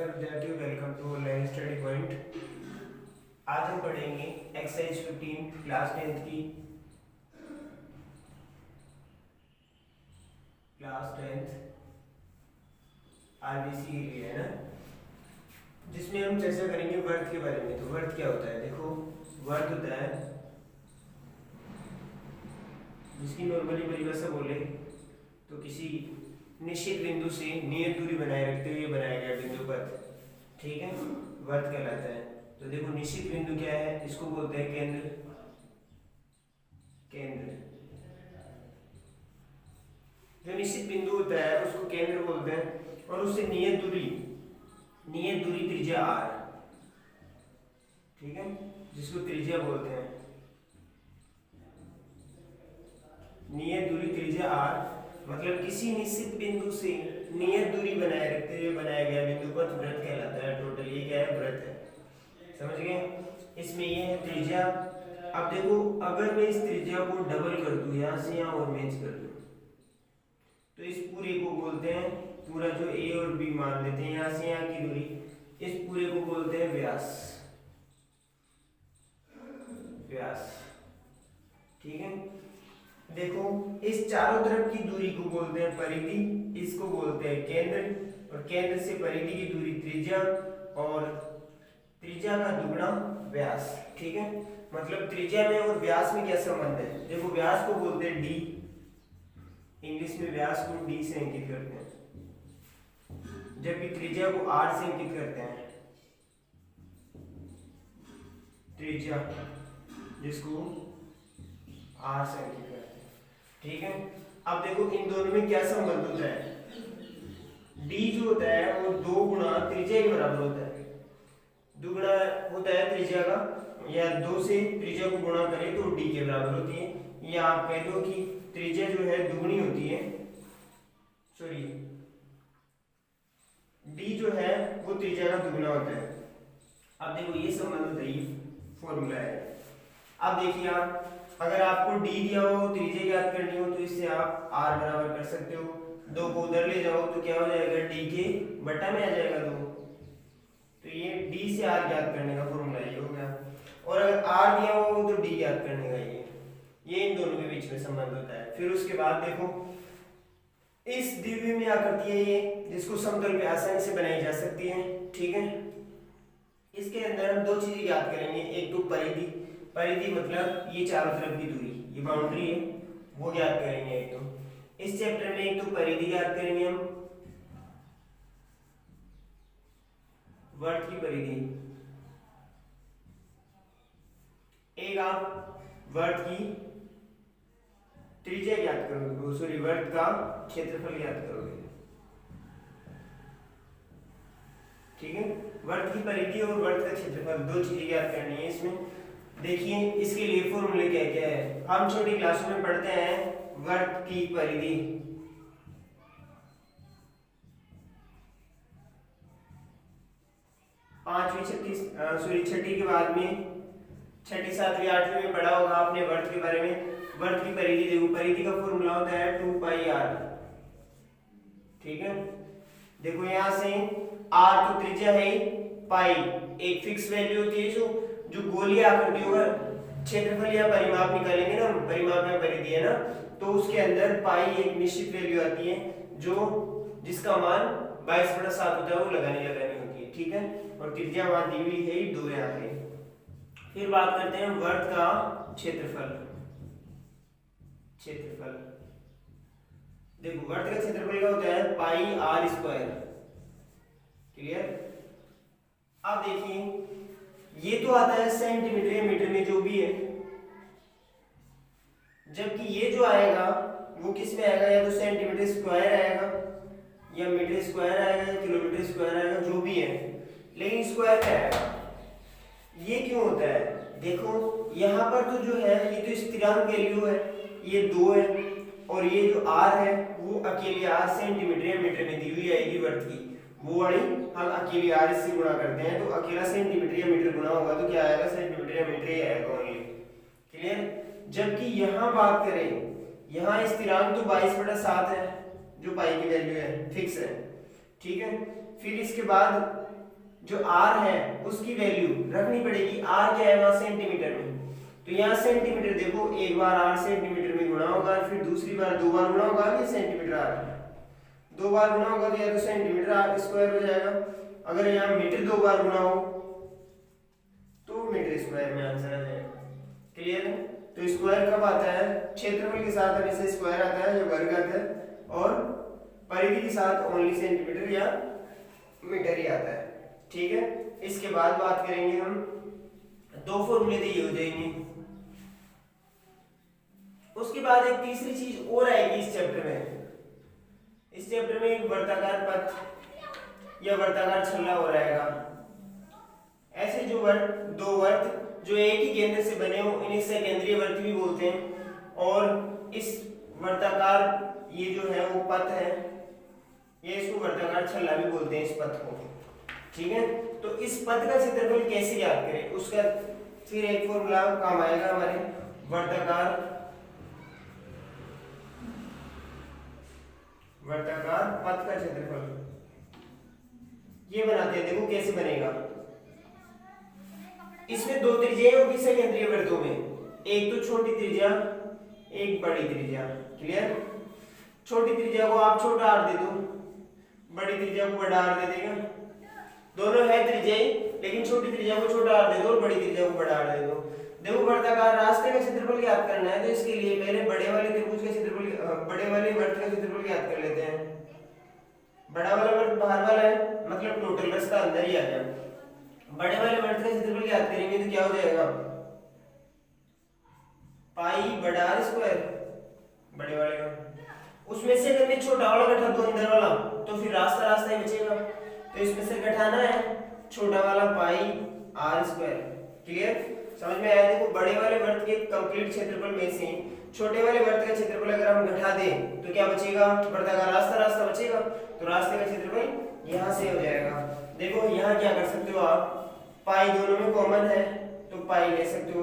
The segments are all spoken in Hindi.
नमस्कार विद्यार्थियों, welcome to online study point. आज हम पढ़ेंगे exercise 15 class 10th RBC area है ना, जिसमें हम चर्चा करेंगे वर्थ के बारे में। तो वर्थ क्या होता है? देखो, वर्थ होता है जिसकी नॉर्मली परिभाषा बोले तो किसी निश्चित बिंदु से नियत दूरी बनाए रखते हुए बनाया गया बिंदु पथ, ठीक है, वर्थ कहलाता है। तो देखो, निश्चित बिंदु क्या है? इसको बोलते हैं केंद्र। केंद्र जो निश्चित बिंदु होता है उसको केंद्र बोलते हैं, और उससे नियत दूरी त्रिज्या r, ठीक है, जिसको त्रिज्या बोलते हैं। नियत दूरी त्रिज्या r मतलब किसी निश्चित बिंदु से नियत दूरी बनाए रखते हुए बनाया गया बिंदु पथ वृत्त कहलाता है। टोटल ये क्या है? वृत्त है। समझ गए? इसमें ये है त्रिज्या। अब देखो, अगर मैं इस त्रिज्या को डबल कर दूं, यहां से यहां और मैच कर दूं, तो इस पूरे को बोलते हैं, पूरा जो a और b मान लेते हैं, यहां से यहां की दूरी, इस पूरे को बोलते हैं व्यास। व्यास, ठीक है। देखो, इस चारों तरफ की दूरी को बोलते हैं परिधि, इसको बोलते हैं केंद्र, और केंद्र से परिधि की दूरी त्रिज्या, और त्रिज्या का दुगुना व्यास, ठीक है। मतलब त्रिज्या में और व्यास में क्या संबंध है? देखो, व्यास को बोलते हैं डी, इंग्लिश में व्यास को डी से अंकित करते हैं, जबकि त्रिज्या को आर से अंकित करते हैं। त्रिज्या जिसको आर से अंकित करते हैं, ठीक है। अब देखो, इन दोनों में क्या संबंध होता है? डी जो होता है वो 2 गुना त्रिज्या के बराबर होता है। दुगुना होता है त्रिज्या का, या 2 से त्रिज्या को गुणा करें तो डी के बराबर होती है। या आप कह दो कि त्रिज्या जो है दुगुनी होती है, सॉरी, डी जो है वो त्रिज्या का दुगुना होता है। अब देखो, ये संबंध होता है, ये फॉर्मूला है। अब देखिए, आप अगर आपको d दिया हो, त्रिज्या ज्ञात करनी हो, तो इससे आप r बराबर कर सकते हो। 2 को उधर ले जाओ तो क्या हो जाएगा? d के बटा में आ जाएगा 2। तो ये d से r ज्ञात करने का फॉर्मूला ये हो गया। और अगर r दिया हो तो d ज्ञात करने का ये इन दोनों के बीच में संबंध होता है। फिर उसके बाद देखो, इस द्विविमीय आकृति है ये, जिसको समतल पे आसानी से बनाई जा सकती है, ठीक है। इसके अंदर हम 2 चीजें ज्ञात करेंगे। एक तो परिधि मतलब ये चारों तरफ की दूरी, ये बाउंड्री है, वो ज्ञात करेंगे। एक तो इस चैप्टर में एक तो परिधि ज्ञात करेंगे हम, वर्त की परिधि। एक आप वर्त की त्रिज्या ज्ञात करोगे, सॉरी, वर्त का क्षेत्रफल ज्ञात करोगे, ठीक है। वर्त की परिधि और वर्त का क्षेत्रफल 2 चीजें ज्ञात करनी है इसमें। देखिए, इसके लिए फॉर्मूले क्या क्या है? हम छोटी क्लासों में पढ़ते हैं वर्त की परिधि, छठी के बाद में 6ठी 7वीं 8वीं में पढ़ा होगा आपने वर्त के बारे में। वर्त की परिधि, देखो, परिधि का फॉर्मूला होता है 2 पाई r, ठीक है। देखो, यहां से r तो त्रिज्या है, पाई एक फिक्स वैल्यू होती है। जो गोलीय आकृतियों का क्षेत्रफल या परिमाप निकालेंगे ना, परिमाप या परिधि है ना, तो उसके अंदर पाई एक निश्चित वैल्यू आती है, जिसका मान 22/7 होता है, वो लगानी होती है, ठीक है। और त्रिज्या वहां दी हुई है 2 यहाँ पे। फिर बात करते हैं वर्त का क्षेत्रफल। देखो, वर्त का क्षेत्रफल क्या होता है? पाई r², क्लियर। अब देखिए, ये तो आता है सेंटीमीटर या मीटर में, जो भी है, जबकि ये जो आएगा वो किस में आएगा? या तो सेंटीमीटर स्क्वायर आएगा, या मीटर स्क्वायर आएगा, या किलोमीटर स्क्वायर आएगा, जो भी है, लेकिन स्क्वायर क्या आएगा? ये क्यों होता है? देखो, यहाँ पर तो जो है ये तो स्थिरांक वैल्यू है, ये 2 है, और ये जो r है वो अकेली r सेंटीमीटर या मीटर में दी हुई आएगी वर्त की, वो वाली हम अकेली r से गुणा करते हैं, तो अकेला सेंटीमीटर या मीटर गुणा होगा तो क्या आएगा? सेंटीमीटर या मीटर ही आएगा ओनली, क्लियर। जबकि यहाँ बात करें, यहाँ स्थिरांक तो 22/7 है, जो पाई की वैल्यू है, फिक्स है, ठीक है। फिर इसके बाद जो r है उसकी वैल्यू रखनी पड़ेगी। r क्या है वहां सेंटीमीटर में, तो यहाँ सेंटीमीटर देखो, एक बार r सेंटीमीटर में गुणा होगा, फिर दूसरी बार 2 बार गुणा होगा, ये सेंटीमीटर आ रहा है, 2 बार गुणा होगा तो या तो सेंटीमीटर r स्क्वायर हो जाएगा, अगर यहाँ मीटर 2 बार गुणा हो तो मीटर स्क्वायर में आंसर आ जाएगा। क्लियर है? तो स्क्वायर कब आता है? क्षेत्रफल के साथ हमेशा स्क्वायर आता है या वर्ग आता है, और परिधि के साथ ओनली सेंटीमीटर या मीटर ही आता है। ठीक है, इसके बाद बात करेंगे हम, 2 फॉर्मूले दिए हो जाएंगे। उसके बाद एक तीसरी चीज और आएगी इस चैप्टर में। इस चैप्टर में एक वर्ताकार पथ या वर्ताकार छल्ला हो रहेगा। ऐसे जो दो वर्त जो एक ही केंद्र से बने हो इन्हें सकेंद्रीय वर्त भी बोलते हैं, और इस वर्ताकार ये जो है वो पथ है, ये इसको वर्ताकार छल्ला भी बोलते हैं इस पथ को। ठीक है, तो इस पथ का क्षेत्रफल कैसे ज्ञात करें, उसका फिर एक फॉर्मूला काम आएगा हमारे, वर्ताकार पथ का क्षेत्रफल ये बनाते हैं। देखो कैसे बनेगा, इसमें 2 त्रिज्याएं होगी सकेंद्रीय वृत्तों में, एक तो छोटी त्रिज्या एक बड़ी त्रिज्या। क्लियर? छोटी त्रिज्या को आप छोटा r दे दो, बड़ी त्रिज्या को बड़ा r दे देगा, दोनों है त्रिज्याएं, लेकिन छोटी त्रिज्या को छोटा r दे दो और बड़ी त्रिज्या को बड़ा r दे दो। देखो वर्ताकार रास्ते का क्षेत्रफल ज्ञात करना है, तो इसके लिए पहले बड़े वाले त्रिभुज का क्षेत्रफल, बड़े वाले वर्त का क्षेत्रफल ज्ञात कर लेते हैं। बड़ा वाला वर्त बाहर वाला है, मतलब टोटल रास्ता अंदर ही आ गया। बड़े वाले वर्त का क्षेत्रफल ज्ञात करेंगे तो क्या हो जाएगा, पाई बड़ा r स्क्वायर, बड़े वाले का, उसमें से अगर मैं छोटा वाला घटा दो अंदर वाला, तो फिर रास्ता ही बचेगा, तो इसमें से घटाना है छोटा वाला पाई r स्क्वायर। क्लियर? समझ में आया? देखो बड़े वाले वर्त के कंप्लीट क्षेत्रफल में से छोटे वाले वर्त का क्षेत्रफल अगर हम घटा दें तो क्या बचेगा, वर्ताकार रास्ता बचेगा, तो रास्ते का क्षेत्रफल यहाँ से हो जाएगा। देखो यहाँ क्या कर सकते हो आप, पाई दोनों में कॉमन है तो पाई ले सकते हो,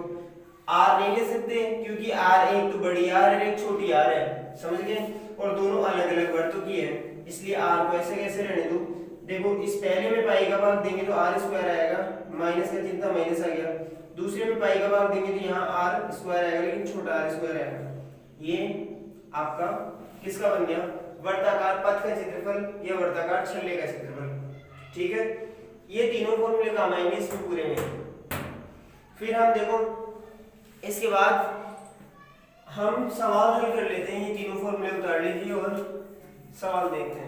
r नहीं ले सकते क्योंकि r एक तो बड़ी r है एक छोटी r है, समझ गए, और दोनों अलग अलग वर्तों की है, इसलिए r को ऐसे कैसे रहने दो। देखो इस पहले में पाई का भाग देंगे तो r स्क्वायर आएगा, माइनस का चिन्ह माइनस आ गया, दूसरे में पाई का भाग देंगे तो यहाँ r स्क्वायर आएगा, लेकिन छोटा r स्क्वायर आएगा। ये आपका किसका बन गया, वर्ताकार पथ का क्षेत्रफल या वर्ताकार छल्ले का क्षेत्रफल। ठीक है, ये तीनों फॉर्मूले काम आएंगे इसमें पूरे में। फिर हम देखो इसके बाद हम सवाल हल कर लेते हैं, ये तीनों फॉर्मूले उतार लीजिए और सवाल देखते हैं।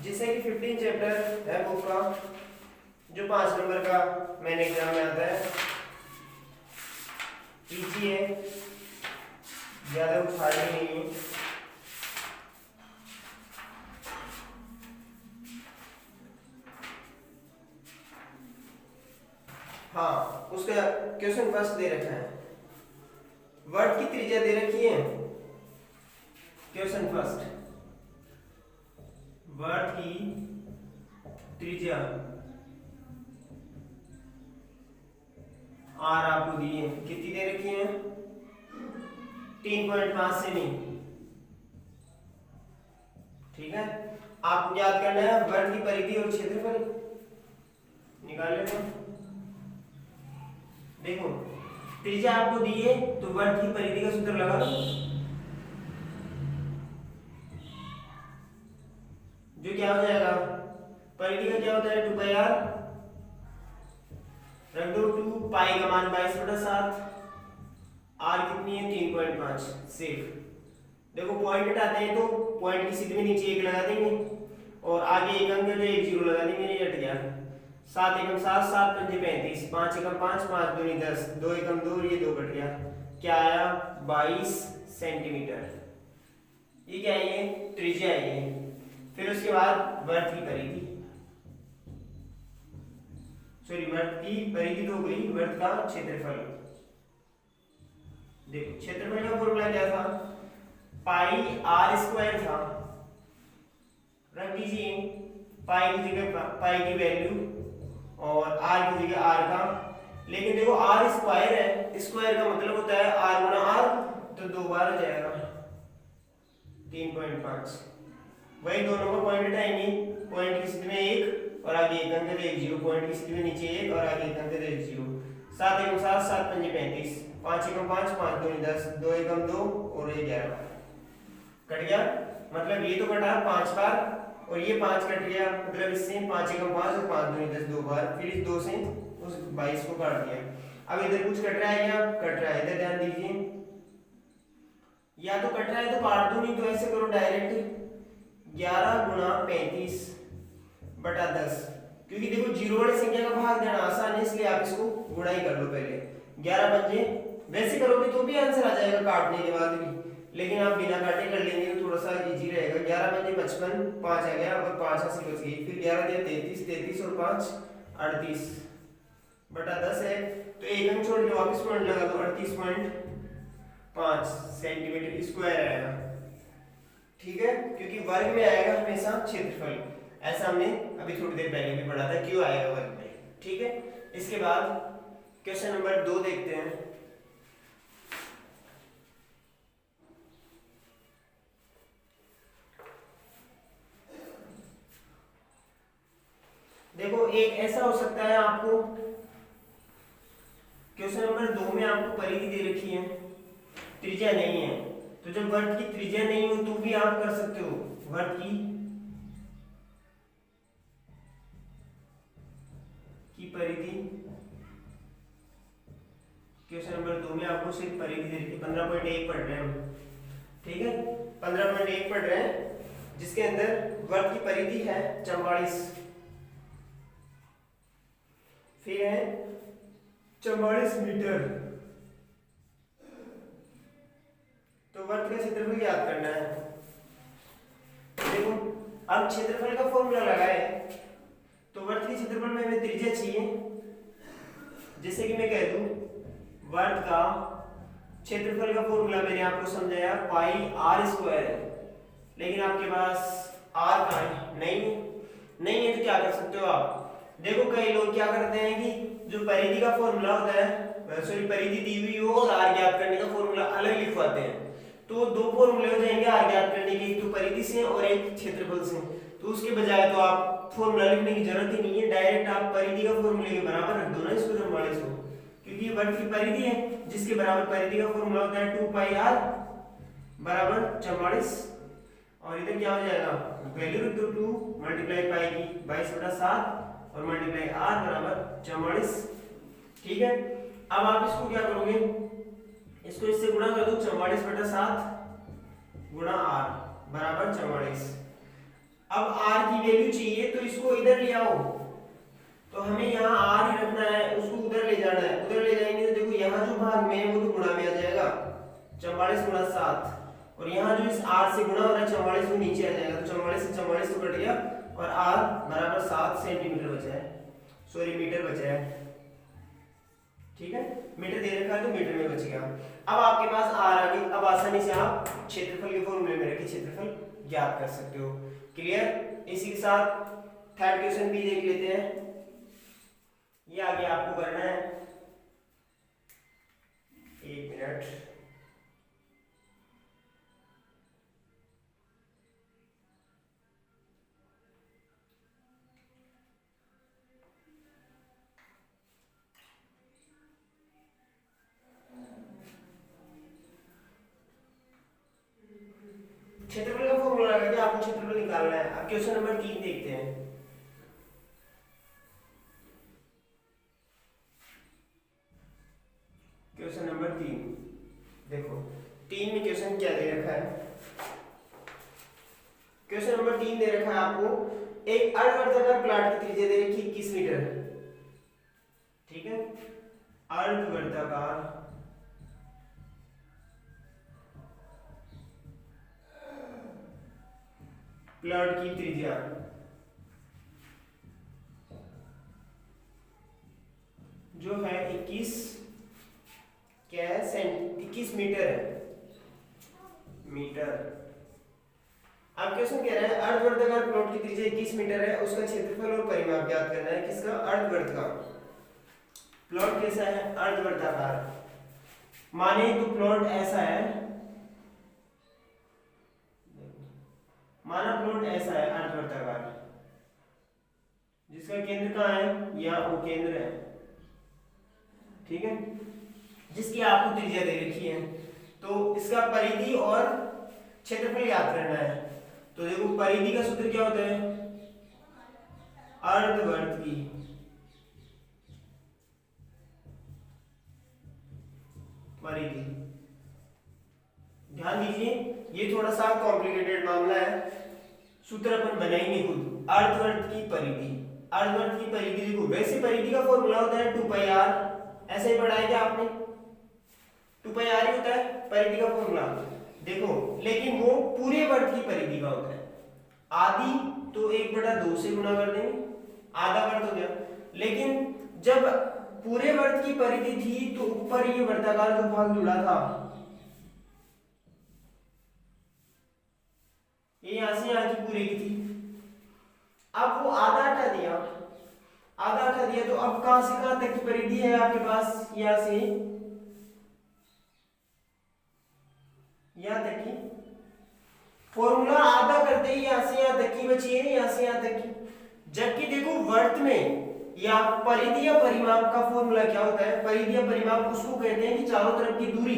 जैसे कि 15 चैप्टर है बुक का, जो 5 नंबर का मेन एग्जाम में आता है, इजी है, ज्यादा उठानी नहीं है। हाँ, उसका क्वेश्चन फर्स्ट दे रखा है, वर्ड की त्रिज्या दे रखी है, क्वेश्चन फर्स्ट वर्ड की त्रिज्या r आपको दी है, कितनी दे रखी है, 3.5 से नहीं। ठीक है, आपको याद करना है वर्ग की परिधि और क्षेत्रफल निकाल लेते हैं। देखो त्रिज्या आपको दी है तो वर्ग की परिधि का सूत्र लगा लो, जो क्या हो जाएगा, परिधि का क्या होता है 2πr, रख दो 2 पाई का मान 22/7, r कितनी है 3.5 सेफ। देखो पॉइंट हटाते हैं तो पॉइंट की सीध में नीचे 1 लगा देंगे और आगे एक अंक जो 1 0 लगा देंगे, ये हट गया, 7 एकम 7 7 पंजे 35, 5 एकम 5 5 दूनी 10, 2 एकम 2, ये 2 कट गया, क्या आया 22 सेंटीमीटर। ये क्या है, ये त्रिज्या है ये। फिर उसके बाद वर्ग की परिधि, सॉरी वर्ग की परिधि तो हो गई, वर्ग का क्षेत्रफल, देखो क्षेत्रफल का फॉर्मूला क्या था, पाई आर स्क्वायर था, रख दीजिए पाई की जगह पाई की वैल्यू और आर की जगह आर का। लेकिन देखो आर स्क्वायर है, स्क्वायर का मतलब होता है आर गुना आर, तो 2 बार हो जाएगा 3.5। वही दोनों को पॉइंट हटाएंगे, पॉइंट की स्थिति में 1 और आगे 1 अंक 1 0, पॉइंट की स्थिति में नीचे 1 और आगे 1 अंक 1 0। 7 एकम 7, 7 पंजे 35, 5 एकम 5, 5 दूनी 10, 2 एकम 2 और ये 11 कट गया। मतलब ये तो कटा 5 बार और ये 5 कट गया, मतलब इससे 5 एकम 5 और 5 दूनी 10 2 बार, फिर इस 2 से उस 22 को काट दिया। अब इधर कुछ कट रहा है या कट रहा है, इधर ध्यान दीजिए, या तो कट रहा है तो काट दो, नहीं तो ऐसे करो डायरेक्ट 11 गुना 35 बटा 10, क्योंकि देखो जीरो वाली संख्या का भाग देना आसान है, इसलिए आप इसको गुणा ही कर लो पहले। 11 पंजे वैसे करोगे तो भी आंसर आ जाएगा काटने के बाद भी, लेकिन आप बिना काटे कर लेंगे तो थोड़ा सा इजी रहेगा। 11 पंजे 55, 5 आ गया और 5 ऐसे बच गई, फिर 11 दिया 33, 33 और 5 38 बटा 10 है, तो एक अंक छोड़ के वापस पॉइंट लगा दो, 38.5 सेंटीमीटर स्क्वायर आएगा। ठीक है, क्योंकि वर्ग में आएगा हमेशा क्षेत्रफल, ऐसा हमने अभी थोड़ी देर पहले भी पढ़ा था, क्यों आएगा वर्ग में। ठीक है, इसके बाद क्वेश्चन नंबर 2 देखते हैं। देखो एक ऐसा हो सकता है, आपको क्वेश्चन नंबर 2 में आपको परिधि दे रखी है, त्रिज्या नहीं है, तो जब वर्ग की त्रिज्या नहीं हो तो भी आप कर सकते हो वर्ग की परिधि। क्वेश्चन नंबर 2 में आपको सिर्फ परिधि दे रखी है, 15.1 पढ़ रहे हैं हम। ठीक है, 15.1 पढ़ रहे हैं, जिसके अंदर वर्ग की परिधि है 44, फिर है 44 मीटर। तो वर्ग का क्षेत्रफल याद करना है। देखो अब क्षेत्रफल का फॉर्मूला लगाए, तो वर्ग के क्षेत्रफल में हमें त्रिज्या चाहिए, जैसे कि मैं कह दूं वर्ग का क्षेत्रफल का फॉर्मूला मैंने आपको समझाया पाई आर स्क्वायर है, लेकिन आपके पास आर का नहीं है तो क्या कर सकते हो आप। देखो कई लोग क्या करते हैं कि जो परिधि का फॉर्मूला होता है, सॉरी परिधि दी हुई हो और आर ज्ञात करने का फॉर्मूला अलग लिखवाते हैं, तो 2 फॉर्मूले हो जाएंगे आर ज्ञात करने के, एक तो परिधि से और एक क्षेत्रफल से। तो उसके बजाय तो आप फॉर्मूला लिखने की जरूरत ही नहीं है, डायरेक्ट आप परिधि का फॉर्मूले के बराबर रख दो ना इसको 44 को, क्योंकि ये वर्ग की परिधि है, जिसके बराबर परिधि का फॉर्मूला होता है 2 पाई आर बराबर 44, और इधर क्या हो जाएगा वैल्यू रख दो 2 मल्टीप्लाई पाई की 22/7 और मल्टीप्लाई आर बराबर 44। ठीक है, अब आप इसको क्या करोगे, इसको इससे गुणा कर दो, 44/7 गुणा आर बराबर 44। अब आर की वैल्यू चाहिए तो इसको इधर ले आओ, तो हमें यहाँ आर ही रखना है, उसको उधर ले जाना है, उधर ले जाएंगे तो देखो यहाँ जो भाग में है वो तो गुणा में आ जाएगा 44 गुणा 7, और यहाँ जो इस आर से गुणा हो रहा है 44 वो नीचे आ जाएगा, तो 44 से 44 तो कट गया और आर बराबर 7 सेंटीमीटर बचा है, सॉरी मीटर बचा है। ठीक है, मीटर दे रखा है तो मीटर में बच गया। अब आपके पास आर आ गई, अब आसानी से आप क्षेत्रफल के फॉर्मूले में रख के क्षेत्रफल ज्ञात कर सकते हो। क्लियर, इसी के साथ थर्ड क्वेश्चन भी देख लेते हैं, ये आगे आपको करना है, 1 मिनट। क्षेत्रफल का फॉर्मूला लगा के आपको क्षेत्रफल निकालना है। अब क्वेश्चन नंबर 3 देखते हैं। क्वेश्चन नंबर 3 देखो, 3 में क्वेश्चन क्या दे रखा है। क्वेश्चन नंबर 3 दे रखा है आपको, एक अर्धवर्ताकार प्लाट की त्रिज्या दे रखी 21 मीटर। ठीक है, अर्धवर्ताकार प्लाट की त्रिज्या जो है 21 क्या है 21 मीटर है, मीटर। अब क्वेश्चन कह रहा है अर्धवर्ताकार प्लॉट की त्रिज्या 21 मीटर है, उसका क्षेत्रफल और परिमाप ज्ञात करना है। किसका? अर्धवर्त का। प्लॉट कैसा है? अर्धवर्ताकार। माने तो प्लॉट ऐसा है, माना प्लॉट ऐसा है अर्धवर्ताकार, जिसका केंद्र कहाँ है? या वो केंद्र है, ठीक है, जिसकी आपको त्रिज्या दे रखी है। तो इसका परिधि और क्षेत्रफल याद करना है। तो देखो परिधि का सूत्र क्या होता है? अर्धवर्त की परिधि। ध्यान दीजिए, ये थोड़ा सा कॉम्प्लिकेटेड मामला है, सूत्र अपन बनाएंगे खुद। अर्धवर्त की परिधि, अर्धवर्त की परिधि देखो, वैसे परिधि का फॉर्मूला होता है 2πr, ऐसे ही पढ़ा है क्या आपने? 2πr ही होता है परिधि का फॉर्मूला, देखो। लेकिन वो पूरे वर्त की परिधि का होता है। आधी तो 1/2 से गुणा कर देंगे, आधा वर्त हो गया। लेकिन जब पूरे वर्त की परिधि थी तो ऊपर ये वर्ताकार जो भाग जुड़ा था, ये यहां से यहां की पूरे की थी। अब वो आधा हटा दिया, आधा हटा दिया, तो अब कहां से कहां तक की परिधि है आपके पास? यहां से यहां तक की। फॉर्मूला आधा करते ही यहां से यहां तक की बची है, यहां से यहां तक की। जबकि देखो वर्त में या परिधि या परिमाप का फॉर्मूला क्या होता है? परिधि या परिमाप उसको कहते हैं कि चारों तरफ की दूरी,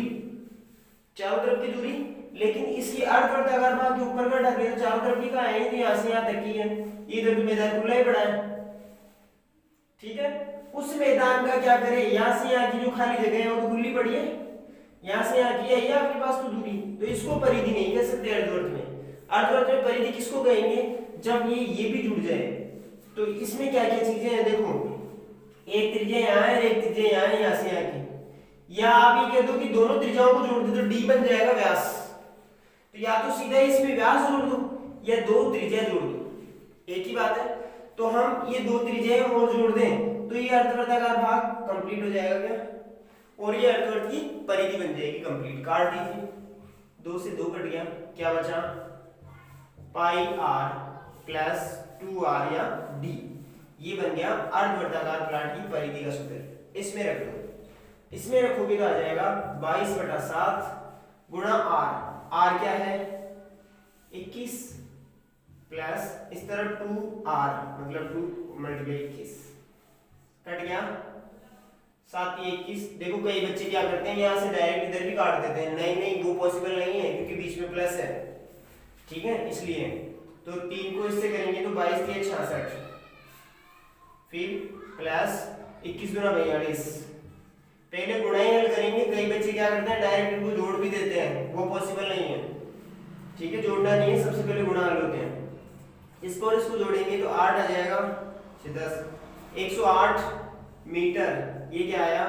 चारों तरफ की दूरी। लेकिन इसकी अर्धवर्ताकार भाग के ऊपर का ढक है, चारों तरफ की कहां है? तो यहां से यहां तक की है। इधर तो मैदान खुला ही पड़ा है, ठीक है। उस मैदान का क्या करें? यहां से यहां की जो खाली जगह है वो तो खुली पड़ी है, यहां से यहां की है आपके पास तो दूरी, तो इसको परिधि नहीं कह सकते अर्धवर्त में। अर्धवर्त में परिधि किसको कहेंगे? जब ये भी जुड़ जाए। तो इसमें क्या क्या चीजें हैं देखो, एक त्रिज्या यहाँ है, एक त्रिज्या यहाँ है, यहाँ से यहाँ की। या आप ये कह दो कि दोनों त्रिज्याओं को जोड़ दो तो डी बन जाएगा व्यास। तो या तो सीधा इसमें व्यास जोड़ दो या दो त्रिज्या जोड़ दो, एक ही बात है। तो हम ये दो त्रिज्याएं और जोड़ दें तो ये अर्धवर्ताकार भाग कंप्लीट हो जाएगा क्या? और ये अर्धवर्त की परिधि बन जाएगी कंप्लीट। काट दीजिए, 2 से 2 कट गया, क्या बचा? पाई आर प्लस 2r या d, ये बन गया अर्धवर्ताकार प्लॉट की परिधि का सूत्र। इसमें रख दो, इसमें रखोगे तो आ जाएगा 22/7 गुणा r। r क्या है? 21 प्लस इस तरफ 2r, मतलब 2 × 21 कट गया, 7 × 21। देखो कई बच्चे क्या करते हैं, यहाँ से डायरेक्ट इधर भी काट देते हैं। नहीं नहीं, वो पॉसिबल नहीं है क्योंकि बीच में प्लस है, ठीक है, इसलिए। तो 3 को इससे करेंगे तो 22 × 66, फिर प्लस 21 × 42। पहले गुणा ही हल करेंगे। कई बच्चे क्या करते हैं डायरेक्ट इनको जोड़ भी देते हैं, वो पॉसिबल नहीं है, ठीक है, जोड़ना नहीं है, सबसे पहले गुणा हल होते हैं। इसको और इसको जोड़ेंगे तो 8 आ जाएगा, 10, 108 मीटर। ये क्या आया?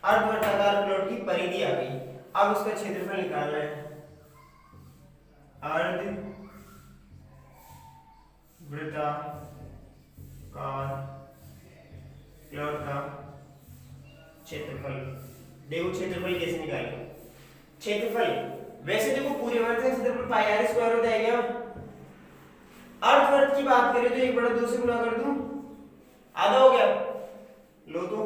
अर्धवर्ताकार प्लॉट की परिधि आ गई। अब उसका क्षेत्रफल निकालना है। अर्धवर्ताकार प्लॉट का क्षेत्रफल। देखो क्षेत्रफल कैसे निकालेंगे? क्षेत्रफल वैसे देखो पूरे वर्ग का क्षेत्रफल पाई आर स्क्वायर होता है क्या? अर्धवर्त की बात करें तो 1/2 से गुणा कर दूं, आधा हो गया। लो तो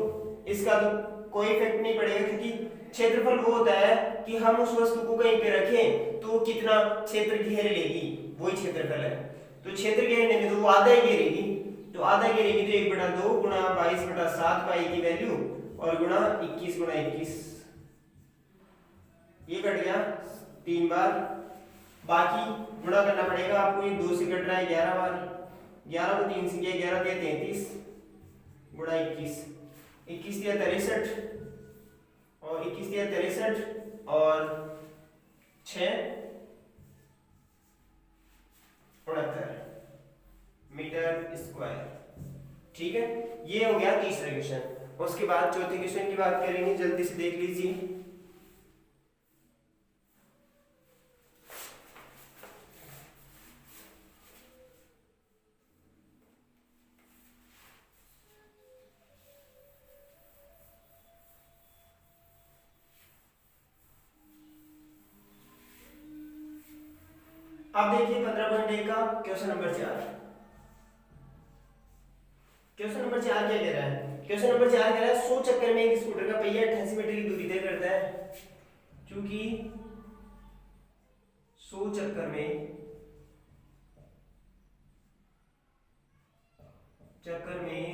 इसका तो कोई इफेक्ट नहीं पड़ेगा क्योंकि क्षेत्रफल वो होता है कि हम उस वस्तु को कहीं पे रखें तो कितना क्षेत्र घेर लेगी, वही क्षेत्रफल है। तो क्षेत्र घेरने में तो वो आधा ही घेरेगी, तो आधा घेरेगी तो 1/2 गुणा 22/7 पाई की वैल्यू और गुणा 21 × 21, ये कट गया 3 बार। बाकी गुणा करना पड़ेगा आपको, ये 2 से कट रहा है 11 बार, 11 को 3 से किया 11 दिया 33 गुणा 21, 21 दिया 63 और 21 दिया 63 और 6 69 मीटर स्क्वायर, ठीक है। ये हो गया तीसरा क्वेश्चन। उसके बाद चौथे क्वेश्चन की बात करेंगे, जल्दी से देख लीजिए। अब देखिए 15.1 का क्वेश्चन नंबर 4। क्वेश्चन नंबर 4 क्या कह रहा है? क्वेश्चन नंबर 4 कह रहा है 100 चक्कर में एक स्कूटर का पहिया 88 मीटर की दूरी तय करता है। क्योंकि 100 चक्कर में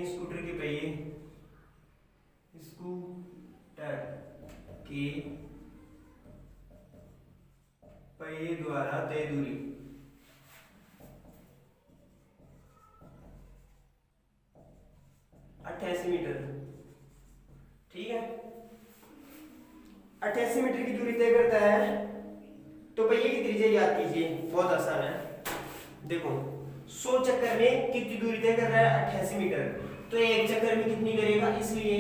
स्कूटर के पहिए द्वारा तय दूरी 88 मीटर। ठीक है, 88 मीटर की दूरी तय करता है तो पहिए की त्रिज्या याद कीजिए, बहुत आसान है। देखो 100 चक्कर में कितनी दूरी तय कर रहा है? 88 मीटर। तो एक चक्कर में कितनी करेगा? इसलिए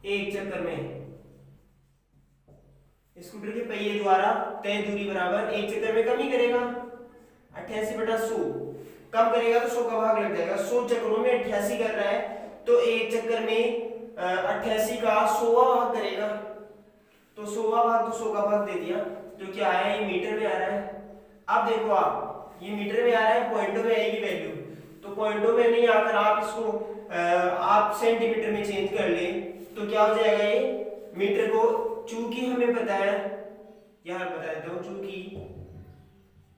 एक चक्कर में स्कूटर के पहिए द्वारा तय दूरी बराबर एक चक्कर में कम ही करेगा, 88/100। कम करेगा तो 100 का भाग लग जाएगा। 100 चक्करों में 88 कर रहा है तो एक चक्कर में 88 का 100वां भाग करेगा। तो 100वां भाग तो 100 का भाग दे दिया, जो कि आया है मीटर में आ रहा है। अब देखो आप, ये मीटर में आ रहा है, पॉइंटों में आएगी वैल्यू, तो पॉइंटों में नहीं आकर आप इसको आप सेंटीमीटर में चेंज कर ले तो क्या हो जाएगा? ये मीटर को, चूंकि हमें पता है, यहां बता देता हूं, चूंकि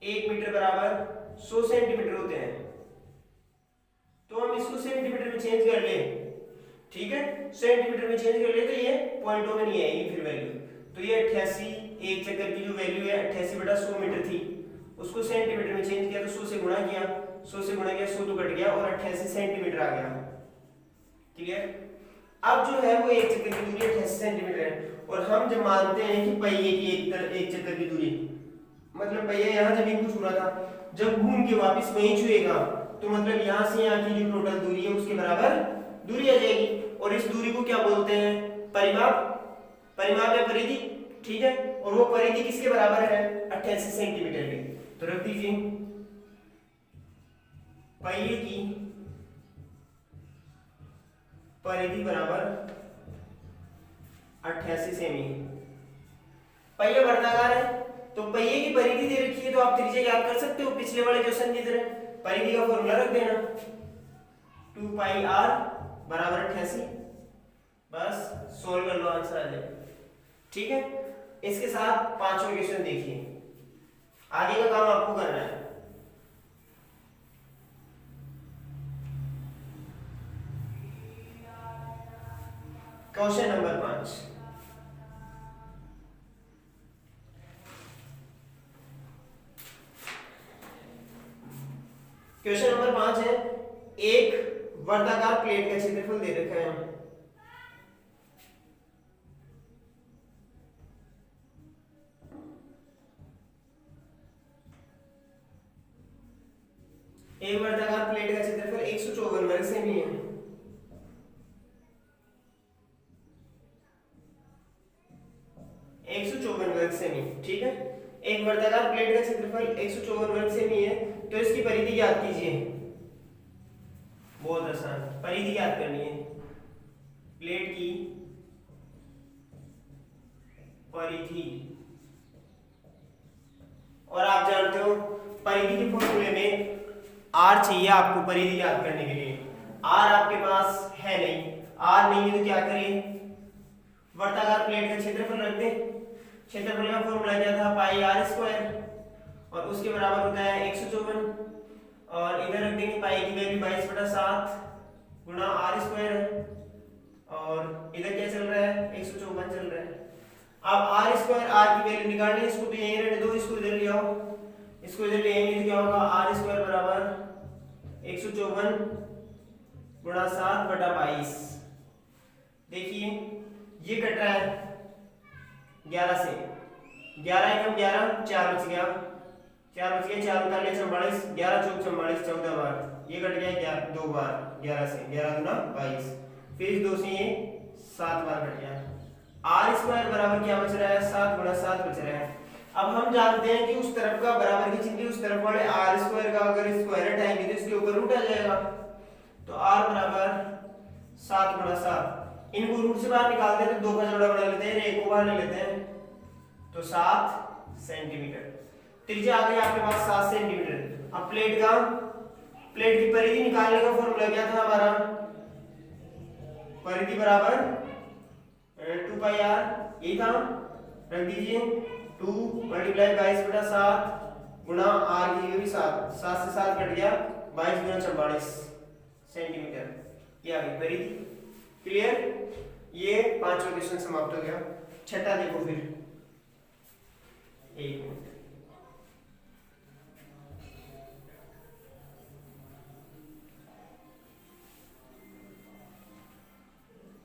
1 मीटर बराबर 100 सेंटीमीटर होते हैं तो हम इसको सेंटीमीटर में चेंज कर ले। ठीक है, सेंटीमीटर में चेंज कर ले तो ये पॉइंटों में नहीं आएगी फिर वैल्यू। तो ये 88, एक चक्कर की जो वैल्यू है 88/100 मीटर थी, उसको सेंटीमीटर में चेंज किया तो 100 से गुणा किया, 100 से गुणा किया, 100 तो कट गया और 88 सेंटीमीटर आ गया। क्लियर? अब जो है वो एक चक्कर की दूरी 88 सेंटीमीटर है और हम जब मानते हैं कि पहिए की एक चक्कर की दूरी, मतलब पहिया यहाँ जमीन को छू रहा था, जब घूम के वापस वहीं छुएगा तो मतलब यहाँ से यहाँ की जो टोटल दूरी है उसके बराबर दूरी आ जाएगी। और इस दूरी को क्या बोलते हैं? परिमाप या परिधि। ठीक है, और वो परिधि किसके बराबर है? 88 सेंटीमीटर की। तो रख दीजिए पहिए की परिधि बराबर 88 सेमी। पहिया वर्गाकार है तो पहिए की परिधि दे रखी है तो आप त्रिज्या याद कर सकते हो पिछले वाले क्वेश्चन की तरह। परिधि का फॉर्मूला रख देना 2πr बराबर 88। बस सोल्व कर लो, आंसर आ जाएगा। ठीक है, इसके साथ पांचवा क्वेश्चन देखिए, आगे का काम आपको करना है। Question number 5। क्वेश्चन नंबर 5 है, एक वर्गाकार प्लेट का क्षेत्रफल दे रखा है। एक वर्गाकार प्लेट का क्षेत्रफल 154 वर्ग सेमी है। ठीक है, एक वर्गाकार प्लेट का क्षेत्रफल 154 वर्ग सेमी है तो इसकी परिधि याद कीजिए। बहुत आसान, परिधि याद करनी है। प्लेट की परिधि, और आप जानते हो परिधि के फॉर्मूले में आर चाहिए आपको परिधि याद करने के लिए। आर आपके पास है नहीं, आर नहीं है तो क्या करें? वर्गाकार प्लेट का क्षेत्रफल रख दें। क्षेत्रफल का फॉर्मूला क्या था? पाई आर स्क्वायर, और उसके बराबर होता है 154, और इधर रख देंगे पाई की वैल्यू 22/7 गुणा आर स्क्वायर है, और इधर क्या चल रहा है? 154 चल रहा है। अब आर स्क्वायर, आर की वैल्यू निकालनी है, इसको तो यहीं रहने दो, इसको इधर ले आओ, इसको इधर ले आएंगे तो क्या होगा? आर स्क्वायर बराबर 154 गुणा 7/22। देखिए ये कट रहा है 11 से, 11 एकम 11, 4 बच गया, 4 बच गया, 4 उतार लिया 44, 11 चौक 44, 14 बार ये कट गया, 2 बार 11 से, 11 गुना 22, फिर इस 2 से ये 7 बार कट गया। आर स्क्वायर बराबर क्या बच रहा है? 7 गुणा 7 बच रहा है। अब हम जानते हैं कि उस तरफ का बराबर की चिन्ह उस तरफ वाले आर स्क्वायर का अगर स्क्वायर हटाएंगे तो इसके ऊपर रूट आ जाएगा। तो आर बराबर 7 गुणा 7, इनको रूट से बाहर निकालते हैं तो 2 का जोड़ा बना लेते हैं, एक को बाहर ले लेते हैं, तो 7 सेंटीमीटर। त्रिज्या आ गई आपके पास 7 सेंटीमीटर। अब प्लेट की परिधि निकालने का फॉर्मूला क्या था हमारा, परिधि बराबर 2 पाई आर, यही था। रख दीजिए 2 मल्टीप्लाई 22/7 गुणा आर की जगह भी 7, 7 से 7 कट गया, 22 गुना 44 सेंटीमीटर, ये आ गई परिधि। क्लियर, ये पांचवा क्वेश्चन समाप्त हो गया। छठा देखो फिर, एक minute,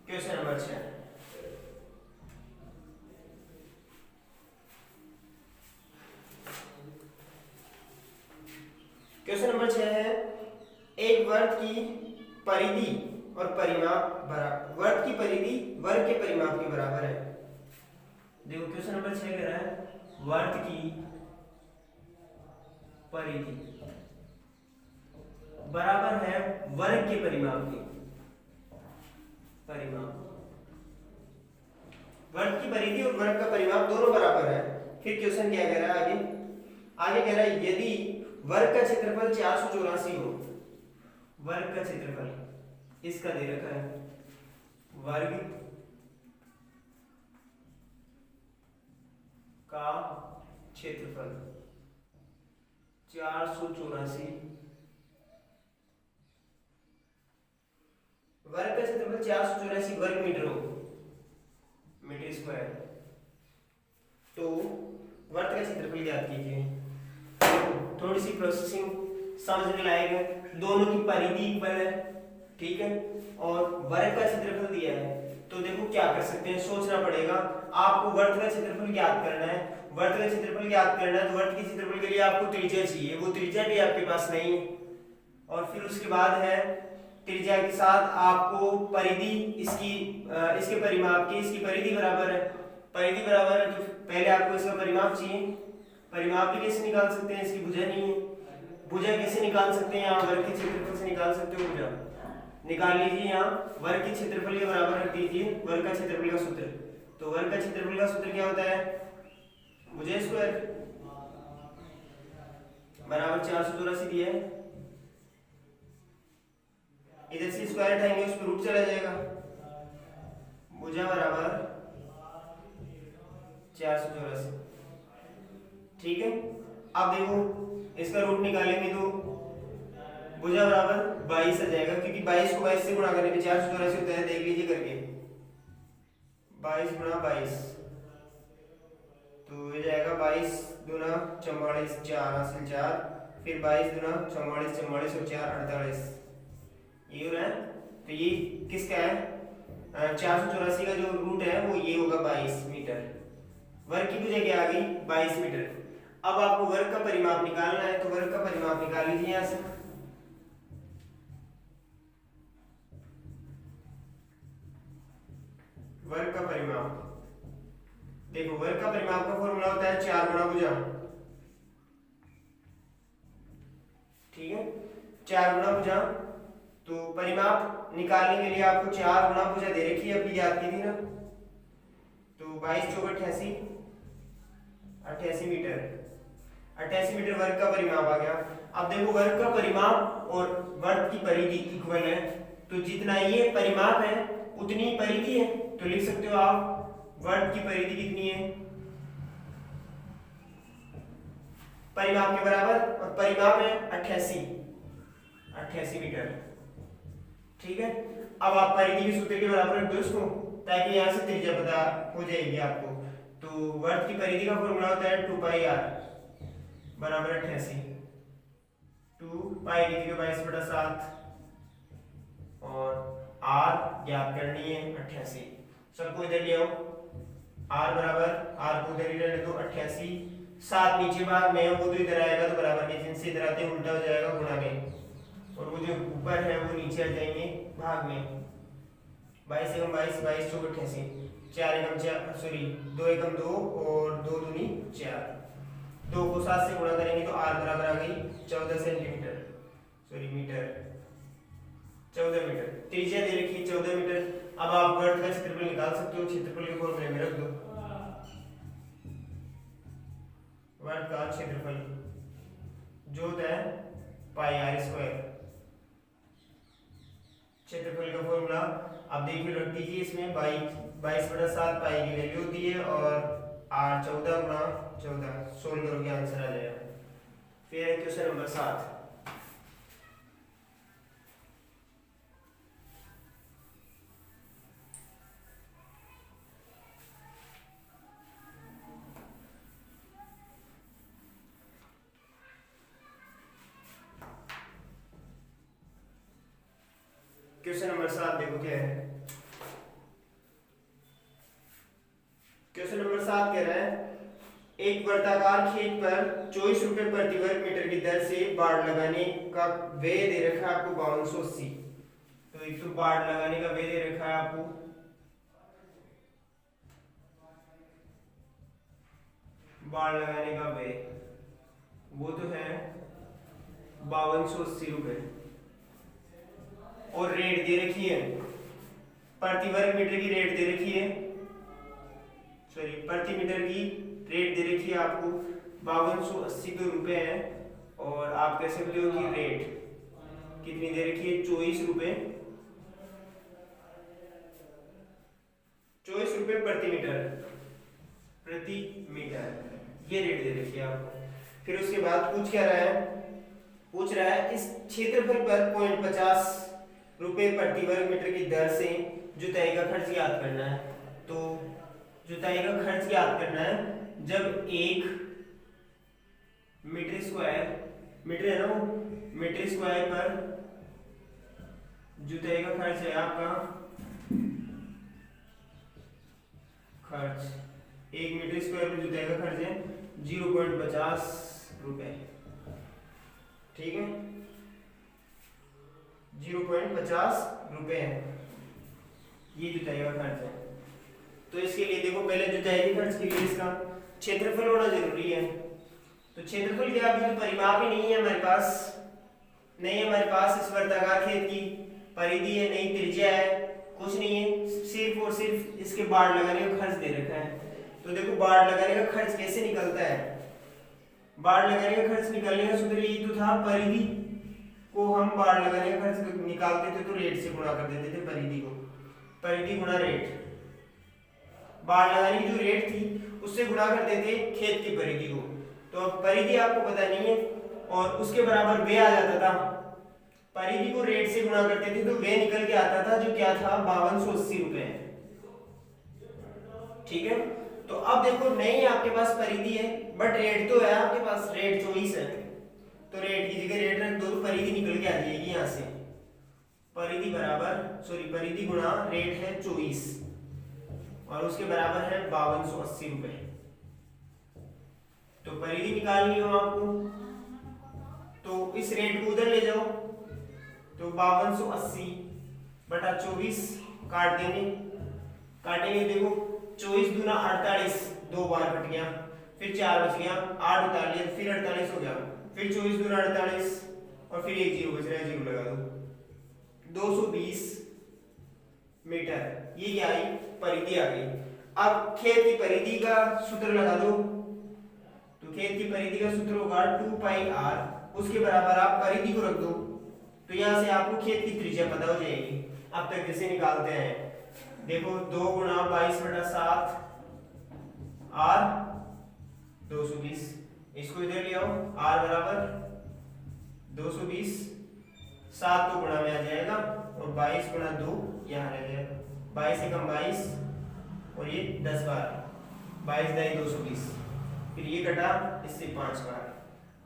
question number 6। Question number 6 है, एक वर्ग की परिधि और परिमाप बराबर, वर्ग की परिधि वर्ग के परिमाप के बराबर है। देखो क्वेश्चन नंबर 6 कह रहा है वर्ग की परिधि बराबर है वर्ग के परिमाप के, परिमाप, वर्ग की परिधि और वर्ग का परिमाप दोनों बराबर है। फिर क्वेश्चन क्या कह रहा है आगे, आगे कह रहा है यदि वर्ग का क्षेत्रफल 484 हो, वर्ग का क्षेत्रफल इसका दे रखा है, वर्ग का क्षेत्रफल 484, वर्ग का क्षेत्रफल 484 वर्ग मीटर हो, मीटर स्क्वायर, तो वर्ग का क्षेत्रफल ज्ञात कीजिए। थोड़ी सी प्रोसेसिंग समझने लायक है, दोनों की परिधि इक्वल है, ठीक है, और वर्ग का क्षेत्रफल दिया है, तो देखो क्या कर सकते हैं, सोचना पड़ेगा। आपको वर्ग का क्षेत्रफल ज्ञात करना है, वर्ग का क्षेत्रफल ज्ञात करना है, तो वर्ग के क्षेत्रफल के लिए आपको त्रिज्या चाहिए, वो त्रिज्या भी आपके पास नहीं है। और फिर उसके बाद है त्रिज्या के साथ आपको परिधि, इसके परिमाप की, इसकी परिधि बराबर है, परिधि बराबर है, तो पहले आपको इसका परिमाप चाहिए। परिमाप भी कैसे निकाल सकते हैं, इसकी भुजा नहीं है, भुजा कैसे निकाल सकते हैं, यहाँ वर्ग के क्षेत्रफल से निकाल सकते हो, भुजा निकाल लीजिए। यहाँ वर्ग के क्षेत्रफल के बराबर रख दीजिए वर्ग का क्षेत्रफल का सूत्र, तो वर्ग का क्षेत्रफल का सूत्र क्या होता है, भुजा स्क्वायर बराबर 484 दिया है, इधर से स्क्वायर हटाएंगे उस पर रूट चला जाएगा, भुजा बराबर 484, ठीक है। अब देखो इसका रूट निकालेंगे तो भुजा बराबर 22 आ जाएगा, क्योंकि 22 को 22 से गुणा करने पे 484 होता है, देख लीजिए करके 22 गुणा 22, तो ये जाएगा 22 दूना 44, 4 हासिल 4, फिर 22 दूना 44, 44 और 4 48, ये हो रहा है। तो ये किसका है, 484 का जो रूट है वो ये होगा 22 मीटर, वर्ग की भुजा क्या आ गई 22 मीटर। अब आपको वर्ग का परिमाप निकालना है, तो वर्ग का परिमाप निकाल लीजिए यहां से, वर्ग का परिमाप, देखो वर्ग का परिमाप का फॉर्मूला होता है 4 गुणा भुजा, ठीक है, 4 गुणा भुजा। तो परिमाप निकालने के लिए आपको 4 गुणा भुजा दे रखी है, अभी याद की थी ना, तो 22 चौक 88, 88 मीटर, 88 मीटर वर्ग का परिमाप आ गया। अब देखो वर्ग का परिमाप और वर्ग की परिधि इक्वल है, तो जितना ये परिमाप है उतनी परिधि है, तो लिख सकते हो आप वर्ग की परिधि कितनी है, परिमाप के बराबर, और परिमाप है 88 मीटर, ठीक है। अब आप परिधि के सूत्र के बराबर रख दो इसको, ताकि यहां से त्रिज्या पता हो जाएगी आपको। तो वर्ग की परिधि का फॉर्मूला होता है 2 पाई आर बराबर 88, 2 पाई लिखिए 22/7, और आर ज्ञात करनी है 88, सबको इधर ले आओ, आर बराबर, आर को इधर रहने दो 88, 7 नीचे भाग में वो तो इधर आएगा, तो बराबर के चिन्ह से इधर आते उल्टा हो जाएगा गुणा में, और वो जो ऊपर है वो नीचे आ जाएंगे भाग में, 22 एकम 22, 22 चौक 88, 4 एकम 4 सॉरी 2 एकम 2 और 2 दूनी 4, 2 को 7 से गुणा करेंगे तो आर बराबर आ गई 14 सेंटीमीटर, सॉरी मीटर, 14 मीटर, त्रिज्या दे रखी है 14 मीटर। अब आप वर्ग का क्षेत्रफल निकाल सकते हो, क्षेत्रफल के फॉर्मूले में रख दो, वर्ग का क्षेत्रफल जो होता है पाई आर स्क्वायर। क्षेत्रफल का फॉर्मूला आप देखिए रख दीजिए, इसमें 22/7 पाई की वैल्यू होती है और आर 14 गुणा 14 सोल्व करोगे आंसर आ जाएगा। फिर है क्वेश्चन नंबर 7। क्वेश्चन नंबर 7 देखो क्या है। क्वेश्चन नंबर 7 कह रहा है एक वर्ताकार खेत पर 24 रुपए प्रति वर्ग मीटर की दर से बाड़ लगाने का व्यय दे रखा है आपको 5280। तो एक तो बाड़ लगाने का व्यय दे रखा है आपको बाड़ लगाने का व्यय, वो तो है 5280 रुपए और रेट दे रखी है प्रति वर्ग मीटर की रेट दे रखी है, सॉरी प्रति मीटर की रेट दे रखी है आपको 5280 तो रुपए है और आप कह सकते हो कि रेट कितनी दे रखी है 24 रुपए प्रति मीटर ये रेट दे रखी है आपको। फिर उसके बाद पूछ रहा है इस क्षेत्रफल पर 0.50 रुपए प्रति वर्ग मीटर की दर से जुताई का खर्च ज्ञात करना है। तो जुताई का खर्च ज्ञात करना है जब 1 मीटर स्क्वायर, मीटर है ना वो, मीटर स्क्वायर पर जुताई का खर्च है आपका खर्च 1 मीटर स्क्वायर पर जुताई का खर्च है 0.50 रुपए, ठीक है 0.50 रुपए है ये जुताई का खर्च है। तो इसके लिए देखो पहले जुताई के खर्च के लिए इसका क्षेत्रफल होना जरूरी है। तो क्षेत्रफल क्या अभी तो परिमाप ही नहीं है हमारे पास, इस वर्ताकार खेत की परिधि है नहीं, त्रिज्या है, कुछ नहीं है, सिर्फ और सिर्फ इसके बाड़ लगाने का खर्च दे रखा है। तो देखो बाड़ लगाने का खर्च कैसे निकलता है, बाड़ लगाने का खर्च निकालने का सूत्र यही तो था, परिधि को हम बाड़ लगाने का खर्च निकालते थे तो रेट से गुणा कर देते थे परिधि को, परिधि गुणा रेट, बाड़ लगाने की जो रेट थी उससे गुणा करते थे खेत की परिधि को। तो अब परिधि आपको पता नहीं है और उसके बराबर व्यय आ जाता था, परिधि को रेट से गुणा करते थे तो व्यय निकल के आता था जो क्या था 5280 रुपए, ठीक है। तो अब देखो नहीं आपके पास परिधि है बट रेट तो है आपके पास, रेट 24 है तो रेट की जगह रेट रख दो, परिधि निकल के आ जाएगी यहाँ से, परिधि बराबर सॉरी परिधि गुणा रेट है 24 और उसके बराबर है 5280 रुपए। तो परिधि निकालनी हो आपको तो इस रेट को उधर ले जाओ, तो 5280 बटा 24 काट देंगे, काटेंगे देखो 24 दूना 48, 2 बार कट गया, फिर 4 बच गया, 8 उतार लिया, फिर 48 हो गया, फिर 24 दूना 48 और फिर एक जीरो बच रहा है, जीरो लगा दो, 220 मीटर, ये क्या आई परिधि आ गई। अब खेत की परिधि का सूत्र लगा दो, तो खेत की परिधि का सूत्र होगा 2 पाई r, उसके बराबर आप परिधि को रख दो, तो यहां से आपको खेत की त्रिज्या पता हो जाएगी। अब तक कैसे निकालते हैं देखो 2 गुणा 22/7 r 220, इसको इधर ले आओ, r बराबर 220, 7 तो गुणा में आ जाएगा और 22 गुणा 2 यहाँ रह जाएगा, 22 से कम 22 और ये 10 बार, 22 दाई 220, फिर ये कटा इससे 5 बार,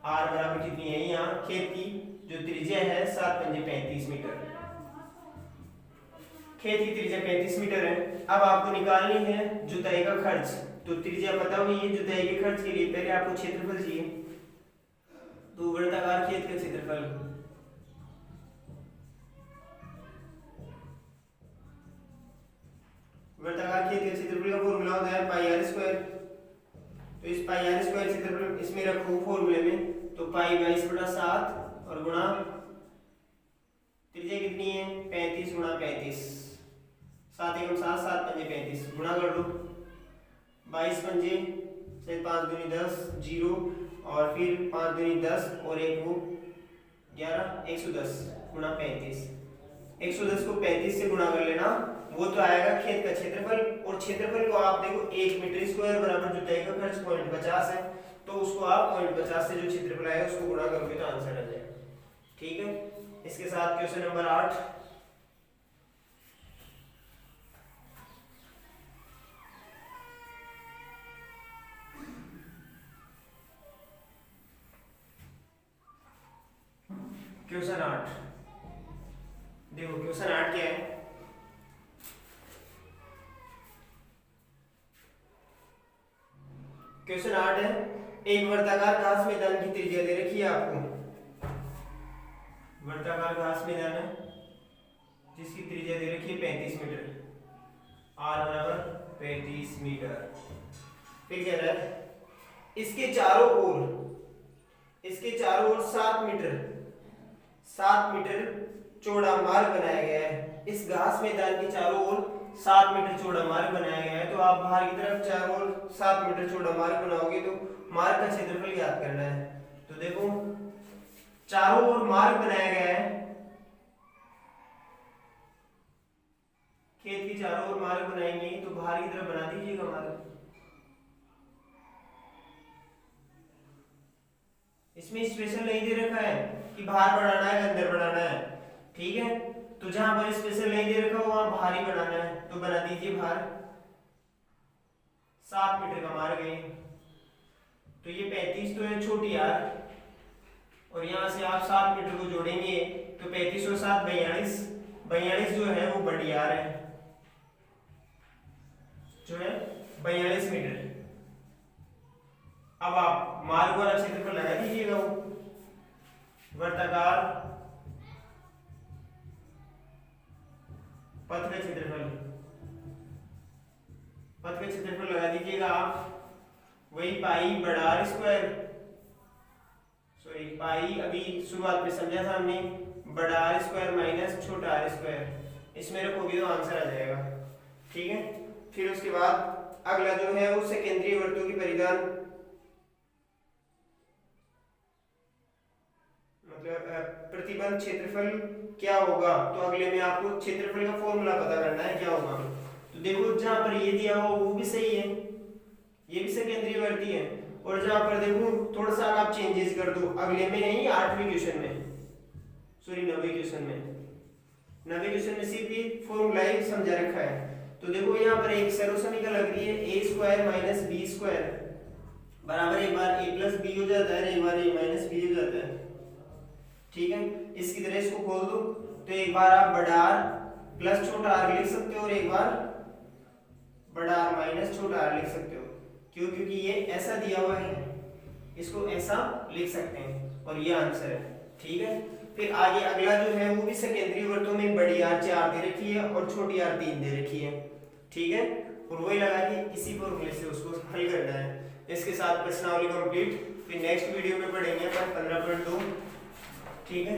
r बराबर कितनी है यहाँ खेत की जो त्रिज्या है 7 पंजे 35 मीटर, खेत की त्रिज्या 35 मीटर है। अब आपको निकालनी है जुताई का खर्च, तो त्रिज्या पता हुई है, जुताई के खर्च के लिए पहले आपको क्षेत्रफल चाहिए, तो वर्ताकार खेत का क्षेत्रफल वर्ताकार खेत के क्षेत्रफल का फॉर्मूला होता है पाई आर स्क्वायर। तो इस पाई आर स्क्वायर क्षेत्रफल इसमें रखो फॉर्मूले में, तो पाई 22/7 और गुणा त्रिज्या कितनी है 35 गुणा 35, 7 एकम 7, 7 पंजे 35, गुणा कर लो 22 पंजे शायद 5 दूनी 10 0 और फिर 5 दूनी 10 और एक वो 11 110 गुणा 35। 110 को 35 से गुणा कर लेना, वो तो आएगा खेत का क्षेत्रफल। और क्षेत्रफल को आप देखो 1 मीटर स्क्वायर बराबर जुताई का खर्च 0.50 है, तो उसको आप 0.50 से जो क्षेत्रफल आएगा उसको गुणा करोगे तो आंसर आ जाएगा। ठीक है, इसके साथ क्वेश्चन नंबर 8। क्वेश्चन 8 देखो, क्वेश्चन 8 क्या है? क्वेश्चन 8 है, एक वर्ताकार घास मैदान की त्रिज्या दे रखी है आपको। वर्ताकार घास मैदान है जिसकी त्रिज्या दे रखी है 35 मीटर, r बराबर 35 मीटर। फिर कह रहा है इसके चारों ओर 7 मीटर चौड़ा मार्ग बनाया गया है। इस घास मैदान के चारों ओर 7 मीटर चौड़ा मार्ग बनाया गया है। तो आप बाहर की तरफ चारों ओर 7 मीटर चौड़ा मार्ग बनाओगे तो मार्ग का क्षेत्रफल ज्ञात करना है। तो देखो चारों ओर मार्ग बनाया गया है, खेत के चारों ओर मार्ग बनाएंगे तो बाहर की तरफ बना दीजिएगा मार्ग। इसमें स्पेशल नहीं दे रखा है कि बाहर बढ़ाना है अंदर बढ़ाना है, ठीक है। तो जहां पर स्पेशल नहीं दे रखा वहां बाहर ही बनाना है, तो बना दीजिए बाहर। 7 मीटर का मार्ग है, तो ये 35 तो है छोटी यार, और यहां से आप 7 मीटर को जोड़ेंगे तो 35 और 7 42, 42 जो है वो बड़ी यार है, जो है 42 मीटर। अब आप मार्ग वाला क्षेत्रफल लगा दीजिएगा, वो वर्ताकार पथ का क्षेत्रफल लगा दीजिएगा आप, वही पाई बड़ा आर स्क्वायर, सॉरी पाई अभी शुरुआत में समझा था हमने, बड़ा आर स्क्वायर माइनस छोटा आर स्क्वायर, इसमें रखोगे तो आंसर आ जाएगा। ठीक है, फिर उसके बाद अगला जो है वो सेकेंद्रीय वृत्तों की परिधान, मतलब प्रतिबंध क्षेत्रफल क्या होगा। तो अगले में आपको क्षेत्रफल का फॉर्मूला पता करना है क्या होगा। तो देखो जहां पर ये दिया हो वो भी सही है, ये भी सेकेंद्रीय वर्ती है, और जहां पर देखो थोड़ा सा आप चेंजेस कर दो, अगले में नहीं 8वें क्वेश्चन में, सॉरी 9वें क्वेश्चन में सिर्फ ये फॉर्मूला ही समझा रखा है। तो देखो यहाँ पर एक सर्व समीकरण लग रही है a square minus B square बराबर एक बार a प्लस बी हो जाता है, एक बार a माइनस बी हो जाता है। ठीक है, इसकी तरह इसको खोल दो तो एक बार आप बड़ा आर प्लस छोटा आर लिख सकते हो और एक बार बड़ा आर माइनस छोटा आर लिख सकते हो। क्यों? क्योंकि ये ऐसा दिया हुआ है, इसको ऐसा लिख सकते हैं और ये आंसर है। ठीक है, फिर आगे अगला जो है वो भी सेकेंडरी वृत्तों में बड़ी आर 4 दे रखी है और छोटी आर 3 दे रखी है। ठीक है, और वही लगा के इसी फॉर्मूले से उसको हल करना है। इसके साथ प्रश्नावली कंप्लीट। फिर नेक्स्ट वीडियो में पढ़ेंगे अपन 15.2। ठीक है।